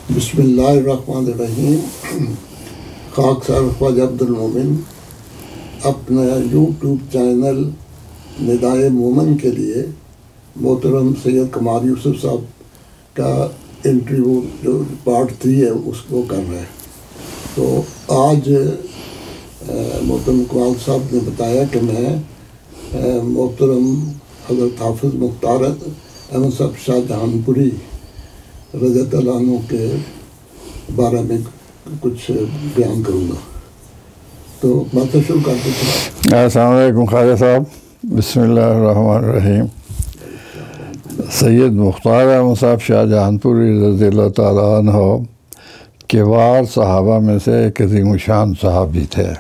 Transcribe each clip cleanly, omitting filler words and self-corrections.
بسم اللہ الرحمن الرحیم۔ خاک سر خواجہ عبد المومن اپنا یوٹیوب چینل ندائے مومن کے لیے محترم سید کمال یوسف صاحب کا انٹرویو جو پارٹ 3 ہے اس کو کر رہے ہیں۔ تو آج محترم کمال صاحب نے بتایا کہ میں محترم حضرت حافظ مختار احمد صاحب شاہ جہان پوری رضی اللہ عنہ کے بارے میں کچھ بیان کروں گا، تو باتیں شروع کر دیتے ہیں۔ السلام علیکم خواجہ صاحب، بسم اللہ الرحمن الرحیم۔ سید مختار احمد صاحب شاہ جہان پوری رضی اللہ تعالیٰ عنہ کبار صحابہ میں سے ایک عظیم الشان صحابی تھے،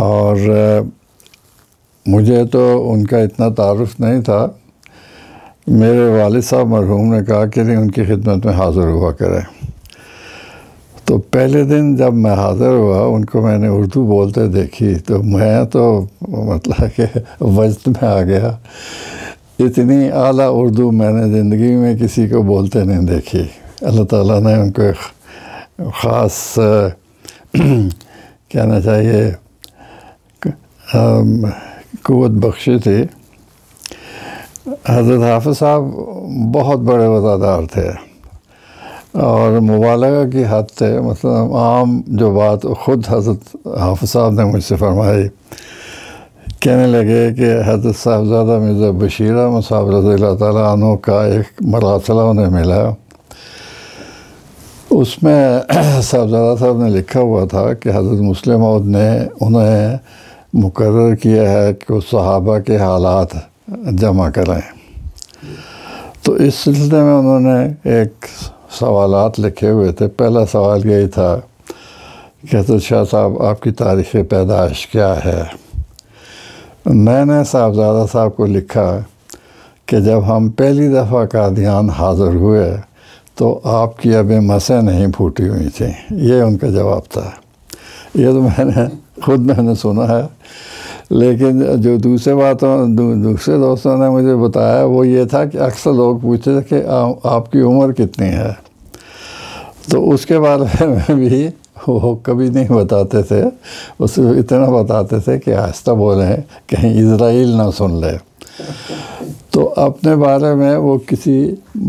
اور مجھے تو ان کا اتنا تعارف نہیں تھا۔ میرے والد صاحب مرحوم نے کہا کہ ان کی خدمت میں حاضر ہوا کریں، تو پہلے دن جب میں حاضر ہوا ان کو میں نے اردو بولتے دیکھی تو میں تو مطلب کہ وجد میں آ گیا۔ اتنی اعلیٰ اردو میں نے زندگی میں کسی کو بولتے نہیں دیکھی۔ اللہ تعالیٰ نے ان کو ایک خاص کہنا چاہیے قوت بخشی تھی۔ حضرت حافظ صاحب بہت بڑے وفادار تھے اور مبالغہ کی حد تھے۔ مثلا عام جو بات خود حضرت حافظ صاحب نے مجھ سے فرمائی، کہنے لگے کہ حضرت صاحبزادہ مرزا بشیر احمد صاحب رضی اللہ تعالیٰ عنہ کا ایک مراسلہ انہیں ملا، اس میں صاحبزادہ صاحب نے لکھا ہوا تھا کہ حضرت مسلم موعود نے انہیں مقرر کیا ہے کہ وہ صحابہ کے حالات جمع کریں۔ تو اس سلسلے میں انہوں نے ایک سوالات لکھے ہوئے تھے۔ پہلا سوال یہی تھا کہ حضرت شاہ صاحب آپ کی تاریخ پیدائش کیا ہے؟ میں نے صاحبزادہ صاحب کو لکھا کہ جب ہم پہلی دفعہ قادیان حاضر ہوئے تو آپ کی ابھی مسیں نہیں پھوٹی ہوئی تھیں۔ یہ ان کا جواب تھا۔ یہ تو میں نے سنا ہے، لیکن جو دوسرے دوستوں نے مجھے بتایا وہ یہ تھا کہ اکثر لوگ پوچھتے تھے کہ آپ کی عمر کتنی ہے، تو اس کے بارے میں بھی وہ کبھی نہیں بتاتے تھے۔ وہ صرف اتنا بتاتے تھے کہ آہستہ بولیں کہیں اسرائیل نہ سن لے۔ تو اپنے بارے میں وہ کسی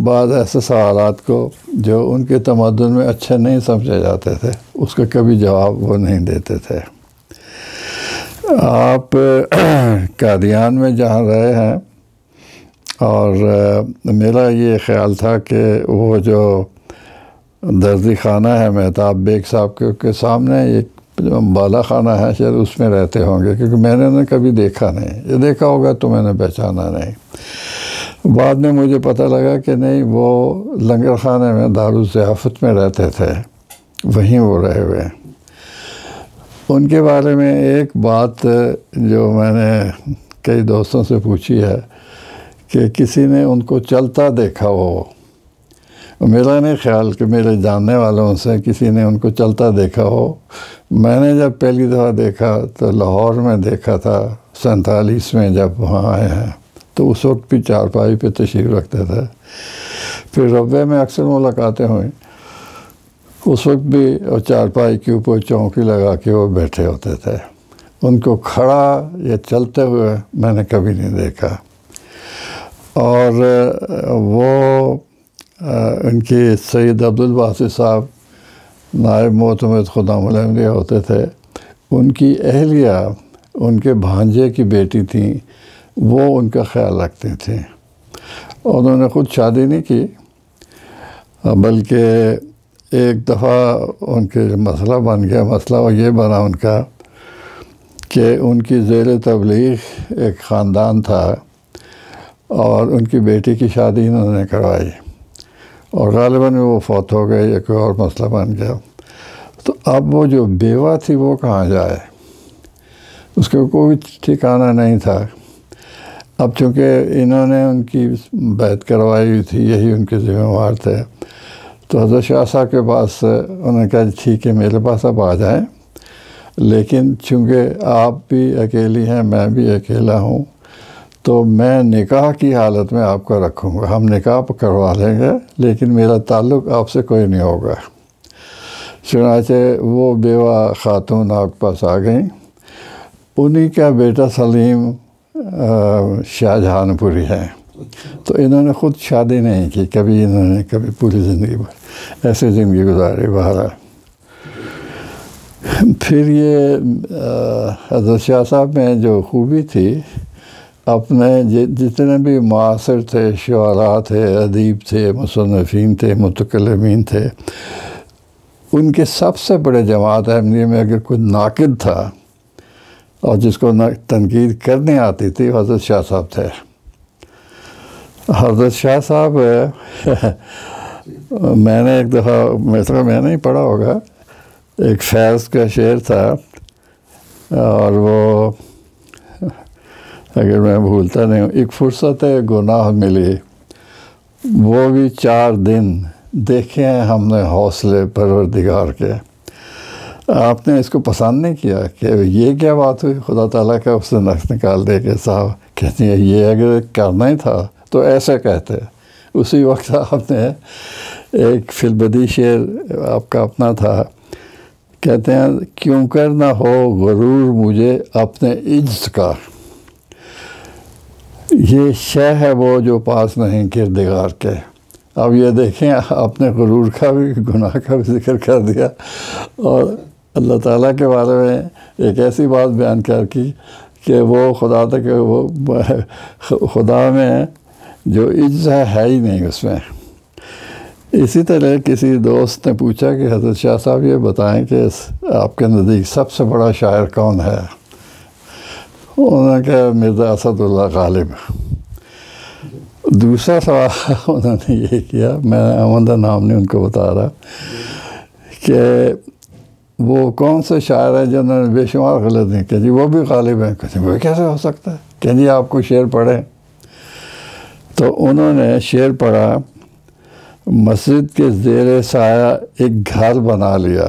بعض ایسے سوالات کو جو ان کے تمدن میں اچھے نہیں سمجھے جاتے تھے اس کا کبھی جواب وہ نہیں دیتے تھے۔ آپ قادیان میں جہاں رہے ہیں، اور میرا یہ خیال تھا کہ وہ جو درزی خانہ ہے مہتاب بیگ صاحب کے سامنے ایک بالا خانہ ہے، شاید اس میں رہتے ہوں گے، کیونکہ میں نے انہیں کبھی دیکھا نہیں۔ یہ دیکھا ہوگا تو میں نے پہچانا نہیں۔ بعد میں مجھے پتہ لگا کہ نہیں، وہ لنگر خانے میں دارالضیافت میں رہتے تھے، وہیں وہ رہے ہوئے ہیں۔ ان کے بارے میں ایک بات جو میں نے کئی دوستوں سے پوچھی ہے کہ کسی نے ان کو چلتا دیکھا ہو۔ میرا نہیں خیال کہ میرے جاننے والوں سے کسی نے ان کو چلتا دیکھا ہو۔ میں نے جب پہلی دفعہ دیکھا تو لاہور میں دیکھا تھا 47 میں، جب وہاں آئے ہیں تو اس وقت بھی چارپائی پہ تشریف رکھتے تھے۔ پھر ربے میں اکثر ملاقاتیں ہوئیں، اس وقت بھی چارپائی کے اوپر چوکی لگا کے وہ بیٹھے ہوتے تھے۔ ان کو کھڑا یا چلتے ہوئے میں نے کبھی نہیں دیکھا۔ اور وہ ان کی سید عبدالباسط صاحب نائب معتمد خدام العمریہ ہوتے تھے، ان کی اہلیہ ان کے بھانجے کی بیٹی تھیں، وہ ان کا خیال رکھتی تھیں۔ انہوں نے خود شادی نہیں کی، بلکہ ایک دفعہ ان کے مسئلہ بن گیا، مسئلہ وہ یہ بنا ان کا کہ ان کی زیر تبلیغ ایک خاندان تھا اور ان کی بیٹی کی شادی انہوں نے کروائی، اور غالباً وہ فوت ہو گئے یا کوئی اور مسئلہ بن گیا۔ تو اب وہ جو بیوہ تھی وہ کہاں جائے، اس کا کوئی ٹھکانہ نہیں تھا۔ اب چونکہ انہوں نے ان کی بیعت کروائی ہوئی تھی، یہی ان کے ذمہ وار تھے، تو حضرت شاہ صاحب کے پاس انہوں نے کہا ٹھیک ہے میرے پاس اب آ جائیں، لیکن چونکہ آپ بھی اکیلی ہیں میں بھی اکیلا ہوں، تو میں نکاح کی حالت میں آپ کو رکھوں گا، ہم نکاح کروا لیں گے لیکن میرا تعلق آپ سے کوئی نہیں ہوگا۔ چنانچہ وہ بیوہ خاتون آپ کے پاس آ گئیں، انہی کا بیٹا سلیم شاہ جہان پوری ہے۔ تو انہوں نے خود شادی نہیں کی کبھی، انہوں نے کبھی پوری زندگی ایسے زندگی گزاری بہرحال۔ پھر یہ حضرت شاہ صاحب میں جو خوبی تھی، اپنے جتنے بھی معاصر تھے، شعراء تھے، ادیب تھے، مصنفین تھے، متکلمین تھے، ان کے سب سے بڑے جماعت احمدیہ میں اگر کوئی ناقد تھا اور جس کو تنقید کرنے آتی تھی، حضرت شاہ صاحب تھے۔ حضرت شاہ صاحب میں نے ایک دفعہ، مثلا میں نے ہی پڑھا ہوگا، ایک فیض کا شعر تھا، اور وہ اگر میں بھولتا نہیں ہوں، ایک فرصت گناہ ملی وہ بھی 4 دن، دیکھے ہیں ہم نے حوصلے پروردگار کے۔ آپ نے اس کو پسند نہیں کیا کہ یہ کیا بات ہوئی، خدا تعالیٰ کا اس نے نقص نکال دے کہ صاحب کہتی ہیں یہ اگر کرنا ہی تھا تو ایسے کہتے۔ اسی وقت آپ نے ایک فی البدیہہ شعر آپ کا اپنا تھا، کہتے ہیں کیوں کر نہ ہو غرور مجھے اپنے عجز کا، یہ شے ہے وہ جو پاس نہیں کردگار کے۔ اب یہ دیکھیں اپنے غرور کا بھی، گناہ کا بھی ذکر کر دیا، اور اللہ تعالیٰ کے بارے میں ایک ایسی بات بیان کر کی کہ وہ خدا تک، وہ خدا میں جو عجز ہے ہی نہیں اس میں۔ اسی طرح کسی دوست نے پوچھا کہ حضرت شاہ صاحب یہ بتائیں کہ آپ کے نزدیک سب سے بڑا شاعر کون ہے؟ انہوں نے کہا مرزا اسد اللہ غالب۔ دوسرا سوال انہوں نے یہ کیا، میں عمدہ نام نہیں ان کو بتا رہا، کہ وہ کون سے شاعر ہیں جنہوں نے بے شمار غلط نہیں کہ جی وہ بھی غالب ہیں؟ کہتے ہیں وہ کیسے ہو سکتا ہے، کہ جی آپ کو شعر پڑھیں۔ تو انہوں نے شعر پڑھا، مسجد کے زیر سایہ ایک گھر بنا لیا،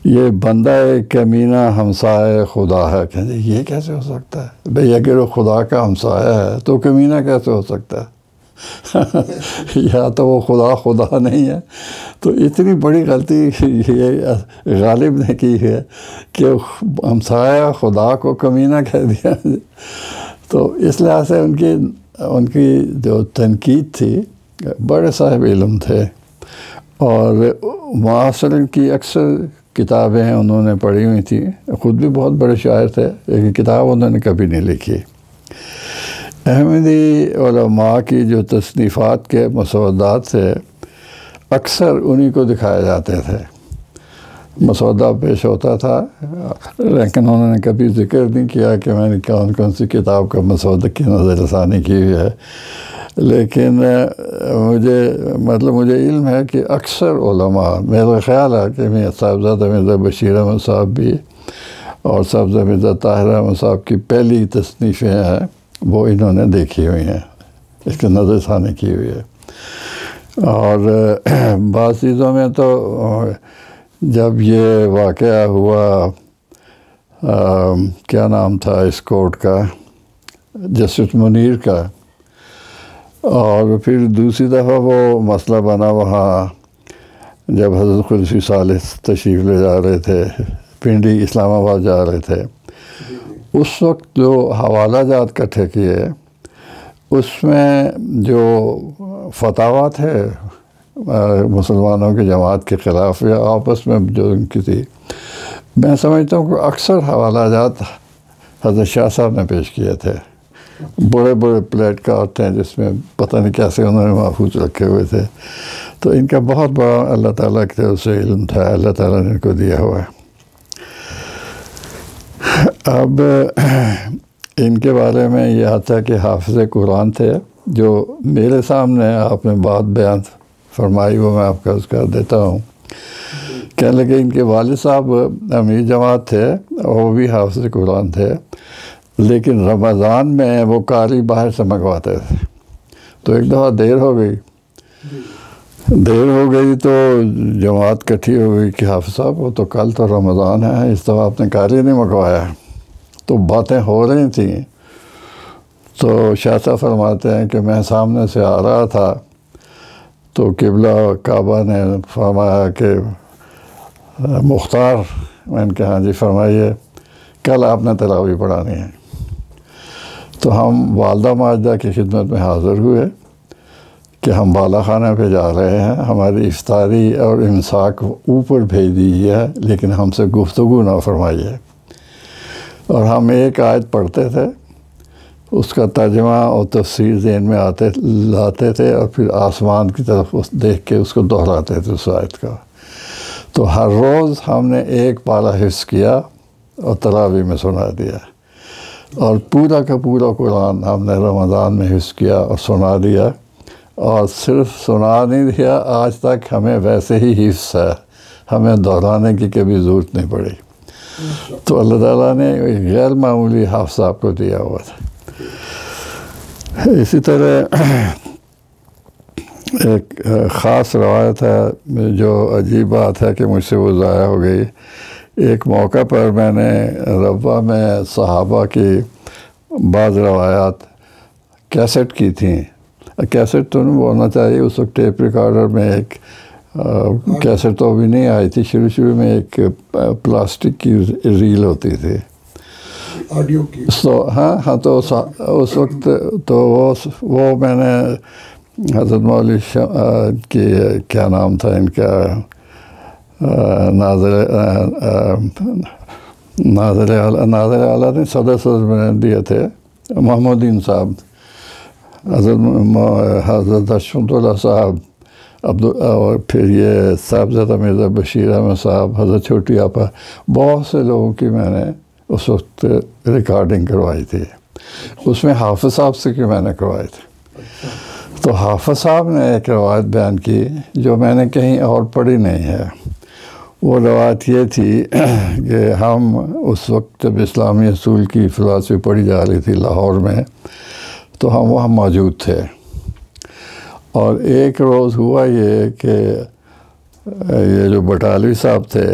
یہ بندہ کمینہ ہمسائے خدا ہے۔ کہ جی یہ کیسے ہو سکتا ہے بھئی، اگر وہ خدا کا ہمسایہ ہے تو کمینہ کیسے ہو سکتا ہے؟ یا تو وہ خدا نہیں ہے۔ تو اتنی بڑی غلطی یہ غالب نے کی ہے کہ ہمسایہ خدا کو کمینہ کہہ دیا۔ تو اس لحاظ سے ان کی جو تنقید تھی، بڑے صاحب علم تھے، اور معاصر کی اکثر کتابیں انہوں نے پڑھی ہوئی تھیں، خود بھی بہت بڑے شاعر تھے، لیکن کتاب انہوں نے کبھی نہیں لکھی۔ احمدی علماء کی جو تصنیفات کے مسودات تھے، اکثر انہی کو دکھائے جاتے تھے، مسودہ پیش ہوتا تھا، لیکن انہوں نے کبھی ذکر نہیں کیا کہ میں نے کون سی کتاب کا مسودہ کی نظر ثانی کی ہوئی ہے۔ لیکن مجھے علم ہے کہ اکثر علماء، میرا خیال ہے کہ صاحبزادہ مرزا بشیر احمد صاحب بھی اور صاحبزادہ مرزا طاہر احمد صاحب کی پہلی تصنیفیں ہیں وہ انہوں نے دیکھی ہوئی ہیں، اس کی نظر ثانی کی ہوئی ہے۔ اور بعض چیزوں میں تو جب یہ واقعہ ہوا، کیا نام تھا اس کورٹ کا، جسٹس منیر کا، اور پھر دوسری دفعہ وہ مسئلہ بنا وہاں جب حضرت قدسی ثالث تشریف لے جا رہے تھے، پنڈی اسلام آباد جا رہے تھے، اس وقت جو حوالہ جات اکٹھے کیے، اس میں جو فتاویٰ تھے مسلمانوں کی جماعت کے خلاف یا آپس میں جو ان کی تھی، میں سمجھتا ہوں کہ اکثر حوالہ جات حضرت شاہ صاحب نے پیش کیے تھے، بڑے بڑے پلیٹ کارڈ ہیں جس میں پتہ نہیں کیسے انہوں نے محفوظ رکھے ہوئے تھے۔ تو ان کا بہت بڑا اللہ تعالیٰ کی طرف سے علم تھا، اللہ تعالیٰ نے ان کو دیا ہوا ہے۔ اب ان کے بارے میں یہ آتا ہے کہ حافظ قرآن تھے، جو میرے سامنے آپ نے بات بیان فرمائی، وہ میں آپ کا عرض کر دیتا ہوں۔ کہنے لگے ان کے والد صاحب امیر جماعت تھے اور وہ بھی حافظ قرآن تھے، لیکن رمضان میں وہ قاری باہر سے منگواتے تھے۔ تو ایک دفعہ دیر ہو گئی تو جماعت اکٹھی ہو گئی کہ حافظ صاحب وہ تو کل تو رمضان ہے، اس دفعہ آپ نے قاری نہیں منگوایا۔ تو باتیں ہو رہی تھیں، تو شاہ صاحب فرماتے ہیں کہ میں سامنے سے آ رہا تھا تو قبلہ کعبہ نے فرمایا کہ مختار، میں نے کہا ہاں جی فرمائیے، کل آپ نے تراویح پڑھانی ہے۔ تو ہم والدہ ماجدہ کی خدمت میں حاضر ہوئے کہ ہم بالا خانہ پہ جا رہے ہیں، ہماری افطاری اور امساک اوپر بھیج دیجیے ہے، لیکن ہم سے گفتگو نہ فرمائیے۔ اور ہم ایک آیت پڑھتے تھے، اس کا ترجمہ اور تفسیر ذہن میں لاتے تھے اور پھر آسمان کی طرف دیکھ کے اس کو دہراتے تھے اس آیت کا۔ تو ہر روز ہم نے ایک پارہ حفظ کیا اور تراویح میں سنا دیا، اور پورا کا پورا قرآن ہم نے رمضان میں حفظ کیا اور سنا دیا، اور صرف سنا نہیں دیا، آج تک ہمیں ویسے ہی حفظ ہے، ہمیں دہرانے کی کبھی ضرورت نہیں پڑی۔ تو اللہ تعالیٰ نے ایک غیر معمولی حافظ آپ کو دیا ہوا تھا۔ اسی طرح ایک خاص روایت ہے جو عجیب بات ہے کہ مجھ سے وہ ضائع ہو گئی۔ ایک موقع پر میں نے ربوہ میں صحابہ کی بعض روایات کیسٹ کی تھیں۔ کیسٹ تو نہیں بولنا چاہیے، اس وقت ٹیپ ریکارڈر میں ایک کیسٹ تو ابھی نہیں آئی تھی، شروع میں ایک پلاسٹک کی ریل ہوتی تھی آڈیو کی۔ ہاں تو اس وقت تو وہ میں نے حضرت مولوی کی کیا نام تھا ان کا، ناظر اعلیٰ نے صدر میں دیے تھے، محمودین صاحب، حضرت اشفق اللہ صاحب، اور پھر یہ صاحبزادہ مرزا بشیر احمد صاحب، حضرت چھوٹی آپا، بہت سے لوگوں کی میں نے اس وقت ریکارڈنگ کروائی تھی۔ اس میں حافظ صاحب سے کہ میں نے کروائی تھی۔ تو حافظ صاحب نے ایک روایت بیان کی جو میں نے کہیں اور پڑھی نہیں ہے۔ وہ روایت یہ تھی کہ ہم اس وقت جب اسلامی اصول کی فلسفی پڑھی جا رہی تھی لاہور میں، تو ہم وہاں موجود تھے، اور ایک روز ہوا یہ کہ یہ جو بٹالوی صاحب تھے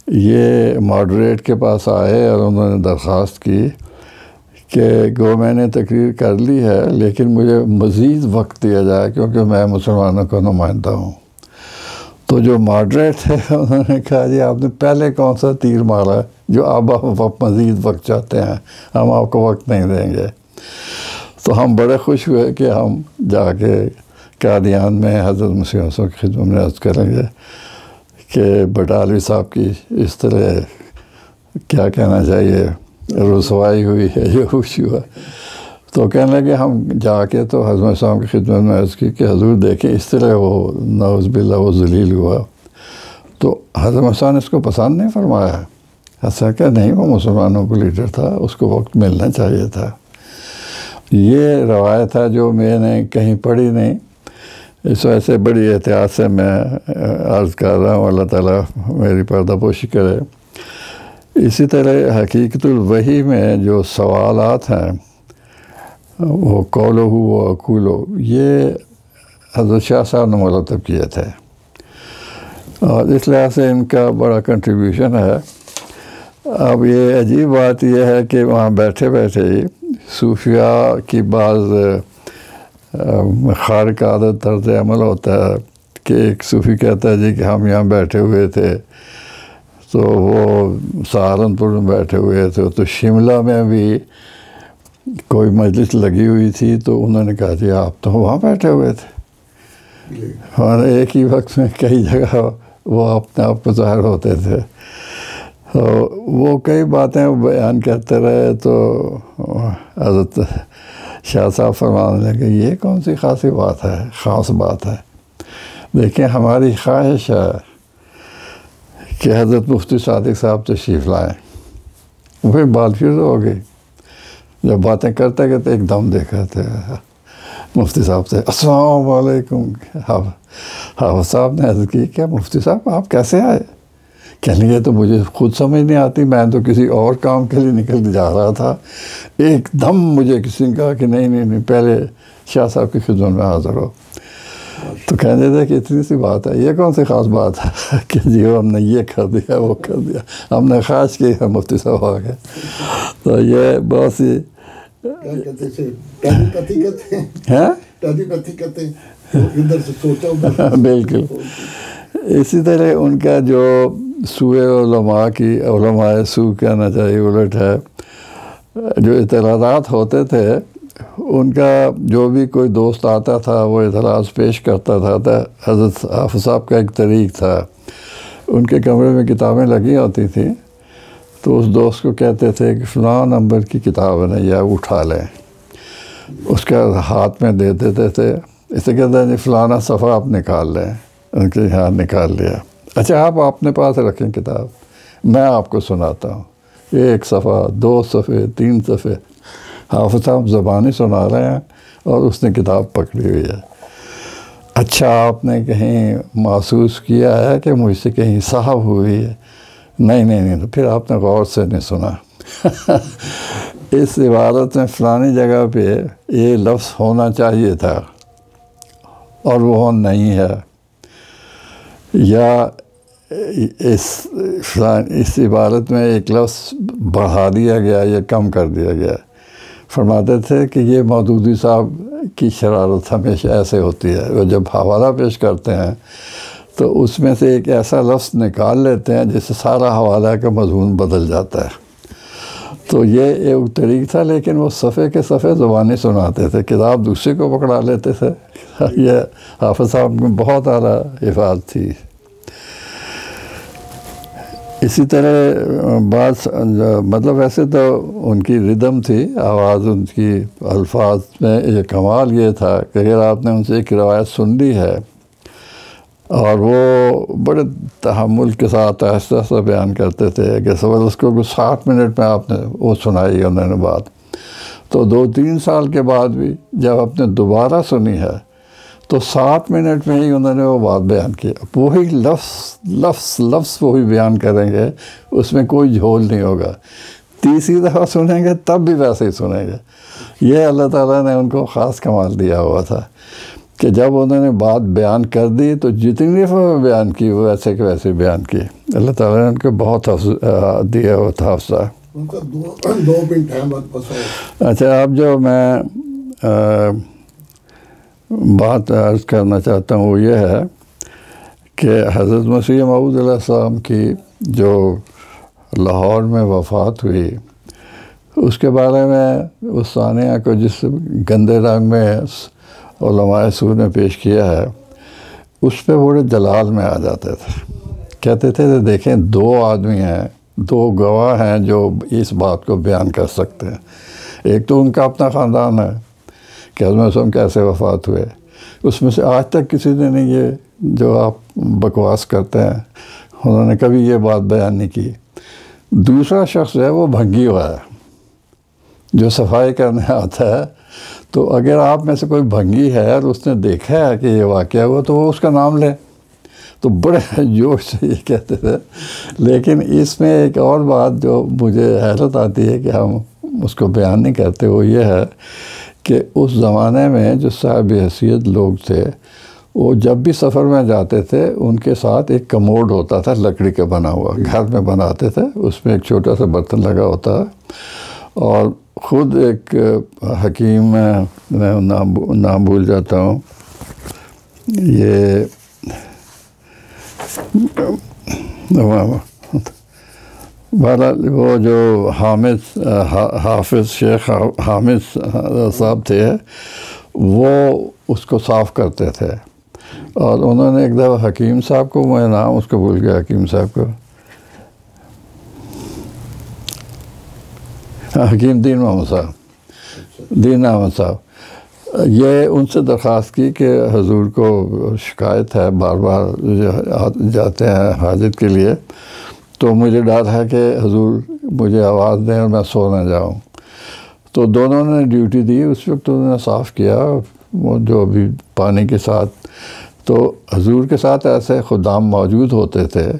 یہ ماڈریٹ کے پاس آئے اور انہوں نے درخواست کی کہ گو میں نے تقریر کر لی ہے لیکن مجھے مزید وقت دیا جائے کیونکہ میں مسلمانوں کا نمائندہ ہوں۔ تو جو ماڈریٹ تھے انہوں نے کہا جی آپ نے پہلے کون سا تیر مارا جو آپ مزید وقت چاہتے ہیں، ہم آپ کو وقت نہیں دیں گے۔ تو ہم بڑے خوش ہوئے کہ ہم جا کے قادیان میں حضرت مسیح موعود کی خدمت میں عرض کریں گے کہ بٹالوی صاحب کی اس طرح کیا کہنا چاہیے رسوائی ہوئی ہے، یہ خوشی ہوا۔ تو کہنے لگے ہم جا کے تو حضرت صاحب کی خدمت میں عرض کی کہ حضور دیکھیں اس طرح وہ نعوذ باللہ وہ ذلیل ہوا۔ تو حضرت صاحب نے اس کو پسند نہیں فرمایا، ایسا کہ نہیں وہ مسلمانوں کو لیڈر تھا، اس کو وقت ملنا چاہیے تھا۔ یہ روایت ہے جو میں نے کہیں پڑھی نہیں، اس وجہ سے بڑی احتیاط سے میں عرض کر رہا ہوں، اللہ تعالیٰ میری پردہ پوشی کرے۔ اسی طرح حقیقت الوحی میں جو سوالات ہیں وہ قولو و اقولو، یہ حضرت شاہ صاحب نے مرتب کیے تھے، اور اس لحاظ سے ان کا بڑا کنٹریبیوشن ہے۔ اب یہ عجیب بات یہ ہے کہ وہاں بیٹھے بیٹھے ہی صوفیاء کی بعض خارق عادت طرز عمل ہوتا ہے کہ ایک صوفی کہتا ہے جی کہ ہم یہاں بیٹھے ہوئے تھے، تو وہ سہارنپور میں بیٹھے ہوئے تھے، تو شملہ میں بھی کوئی مجلس لگی ہوئی تھی تو انہوں نے کہا جی آپ تو وہاں بیٹھے ہوئے تھے، اور ایک ہی وقت میں کئی جگہ وہ اپنے آپ کو ظاہر ہوتے تھے۔ تو وہ کئی باتیں بیان کرتے رہے تو حضرت شاہ صاحب فرمانے لگے یہ کون سی خاصی بات ہے، خاص بات ہے، دیکھیں ہماری خواہش ہے کہ حضرت مفتی صادق صاحب تشریف لائیں۔ وہ بات پھر ہو گئی، جب باتیں کرتے کرتے ایک دم دیکھا تھے مفتی صاحب سے السلام علیکم۔ حافظ صاحب نے عرض کی کیا مفتی صاحب آپ کیسے آئے؟ کہنے لگے تو مجھے خود سمجھ نہیں آتی، میں تو کسی اور کام کے لیے نکل جا رہا تھا، ایک دم مجھے کسی نے کہا کہ نہیں پہلے شاہ صاحب کی خدمت میں حاضر ہو۔ تو کہنے تھے کہ اتنی سی بات ہے، یہ کون سی خاص بات ہے کہ جی ہم نے یہ کر دیا وہ کر دیا، ہم نے خواہش کی ہے مفتی صاحب آ گئے۔ تو یہ بہت سی کیا کہتے ہیں ٹیلی پیتھی کہتے ہیں، ٹیلی پیتھی کہتے ہیں، ادھر سے سوچا ادھر بالکل اسی طرح ان کا جو سوئے علماء کی علماء سو کہنا چاہیے الٹ ہے، جو اعتراضات ہوتے تھے ان کا جو بھی کوئی دوست آتا تھا وہ اعتراض پیش کرتا تھا. حضرت حافظ صاحب کا ایک طریق تھا، ان کے کمرے میں کتابیں لگی ہوتی تھیں تو اس دوست کو کہتے تھے کہ فلاں نمبر کی کتاب ہے نا یا اٹھا لیں، اس کا ہاتھ میں دے دیتے تھے، اسے کہتے ہیں فلانا صفحہ آپ نکال لیں، ان کے ہاں نکال لیا، اچھا آپ اپنے پاس رکھیں کتاب، میں آپ کو سناتا ہوں، 1 صفحہ 2 صفحے 3 صفحے، حافظ صاحب زبانی سنا رہے ہیں اور اس نے کتاب پکڑی ہوئی ہے. اچھا آپ نے کہیں محسوس کیا ہے کہ مجھ سے کہیں صاحب ہوئی ہے؟ نہیں، پھر آپ نے غور سے نہیں سنا. اس عبارت میں فلانی جگہ پہ یہ لفظ ہونا چاہیے تھا اور وہ نہیں ہے، یا اس عبارت میں ایک لفظ بڑھا دیا گیا یا کم کر دیا گیا. فرماتے تھے کہ یہ مودودی صاحب کی شرارت ہمیشہ ایسے ہوتی ہے، وہ جب حوالہ پیش کرتے ہیں تو اس میں سے ایک ایسا لفظ نکال لیتے ہیں جس سے سارا حوالہ کا مضمون بدل جاتا ہے. تو یہ ایک طریق تھا، لیکن وہ صفحے کے صفحے زبانی سناتے تھے، کتاب دوسرے کو پکڑا لیتے تھے. یہ حافظ صاحب میں بہت اعلیٰ حفاظت تھی. اسی طرح بعض مطلب ویسے تو ان کی ردم تھی، آواز ان کی الفاظ میں یہ کمال یہ تھا کہ اگر آپ نے ان سے ایک روایت سن لی ہے اور وہ بڑے تحمل کے ساتھ آہستہ سا بیان کرتے تھے کہ سوال اس کو 60 منٹ میں آپ نے وہ سنائی انہوں نے بات، تو 2-3 سال کے بعد بھی جب آپ نے دوبارہ سنی ہے تو 7 منٹ میں ہی انہوں نے وہ بات بیان کی. وہی لفظ وہی بیان کریں گے، اس میں کوئی جھول نہیں ہوگا. تیسری دفعہ سنیں گے تب بھی ویسے ہی سنیں گے. یہ اللہ تعالیٰ نے ان کو خاص کمال دیا ہوا تھا کہ جب انہوں نے بات بیان کر دی تو جتنی دفعہ بیان کی وہ ویسے کہ ویسے بیان کی. اللہ تعالیٰ نے ان کو بہت دیا ہوا تھا حافظہ. ان کا 2 منٹ ہے بس. اچھا اب جو میں بات عرض کرنا چاہتا ہوں وہ یہ ہے کہ حضرت مسیح موعود علیہ السلام کی جو لاہور میں وفات ہوئی اس کے بارے میں اس ثانیہ کو جس گندے رنگ میں علماء سو نے پیش کیا ہے اس پہ بڑے جلال میں آ جاتے تھے. کہتے تھے کہ دیکھیں 2 آدمی ہیں، 2 گواہ ہیں جو اس بات کو بیان کر سکتے ہیں. ایک تو ان کا اپنا خاندان ہے کہ حضرت مسلم کیسے وفات ہوئے، اس میں سے آج تک کسی نے نہیں یہ جو آپ بکواس کرتے ہیں انہوں نے کبھی یہ بات بیان نہیں کی. دوسرا شخص ہے وہ بھنگی ہوا ہے جو صفائی کرنے آتا ہے، تو اگر آپ میں سے کوئی بھنگی ہے اور اس نے دیکھا ہے کہ یہ واقعہ ہوا تو وہ اس کا نام لے، تو بڑے جوش سے یہ کہتے تھے. لیکن اس میں ایک اور بات جو مجھے حیرت آتی ہے کہ ہم اس کو بیان نہیں کرتے، وہ یہ ہے کہ اس زمانے میں جو صاحب حیثیت لوگ تھے وہ جب بھی سفر میں جاتے تھے ان کے ساتھ ایک کموڈ ہوتا تھا لکڑی کا بنا ہوا، گھر میں بناتے تھے، اس میں ایک چھوٹا سا برتن لگا ہوتا ہے. اور خود ایک حکیم میں نام بھول جاتا ہوں، یہ بہرحال وہ جو حافظ شیخ حامد صاحب تھے وہ اس کو صاف کرتے تھے. اور انہوں نے ایک دفعہ حکیم صاحب کو، میں نام اس کو بھول گیا، حکیم صاحب کو، حکیم دین محمد صاحب، یہ ان سے درخواست کی کہ حضور کو شکایت ہے، بار بار جاتے ہیں حاجت کے لیے، تو مجھے ڈر ہے کہ حضور مجھے آواز دیں اور میں سو نہ جاؤں. تو دونوں نے ڈیوٹی دی، اس وقت انہوں نے صاف کیا وہ جو بھی پانی کے ساتھ. تو حضور کے ساتھ ایسے خدام موجود ہوتے تھے،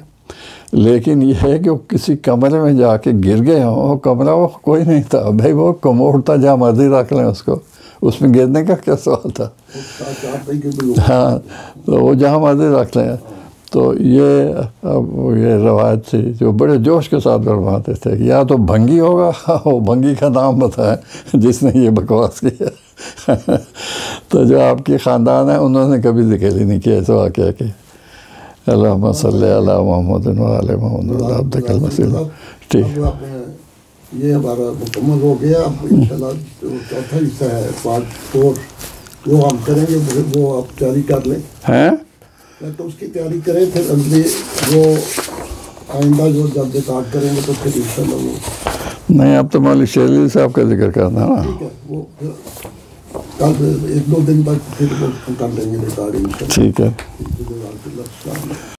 لیکن یہ ہے کہ وہ کسی کمرے میں جا کے گر گئے ہوں، وہ کمرہ وہ کوئی نہیں تھا بھائی، وہ کموڈ تھا، جہاں مرضی رکھ لیں اس کو، اس میں گرنے کا کیا سوال تھا. ہاں تو وہ جہاں مرضی رکھ لیں. تو یہ روایت تھی جو بڑے جوش کے ساتھ فرماتے تھے کہ یا تو بھنگی ہوگا، وہ بھنگی کا نام بتائیں جس نے یہ بکواس کیا۔ تو جو آپ کی خاندان ہے انہوں نے کبھی ذکر ہی نہیں کیا اس واقعہ کے۔ اللہم صلی علی محمد وعلی محمد وعلی عبدک المسیح۔ ٹھیک، یہ ہمارا مکمل ہو گیا۔ اب انشاءاللہ جو چوتھا حصہ ہے پارٹ 4 وہ ہم کریں گے، وہ آپ تیاری کر لیں ہیں تو اس کی تیاری کریں، پھر اگلی وہ آئندہ جو جب ریکارڈ کریں گے تو پھر انشاءاللہ وہ نہیں، اب تو مولوی شیر علی صاحب کا ذکر کرنا ہے نا۔ ٹھیک ہے، وہ پھر کل 1-2 دن تک پھر وہ کر لیں گے ریکارڈ انشاءاللہ۔ ٹھیک ہے۔ السلام علیکم۔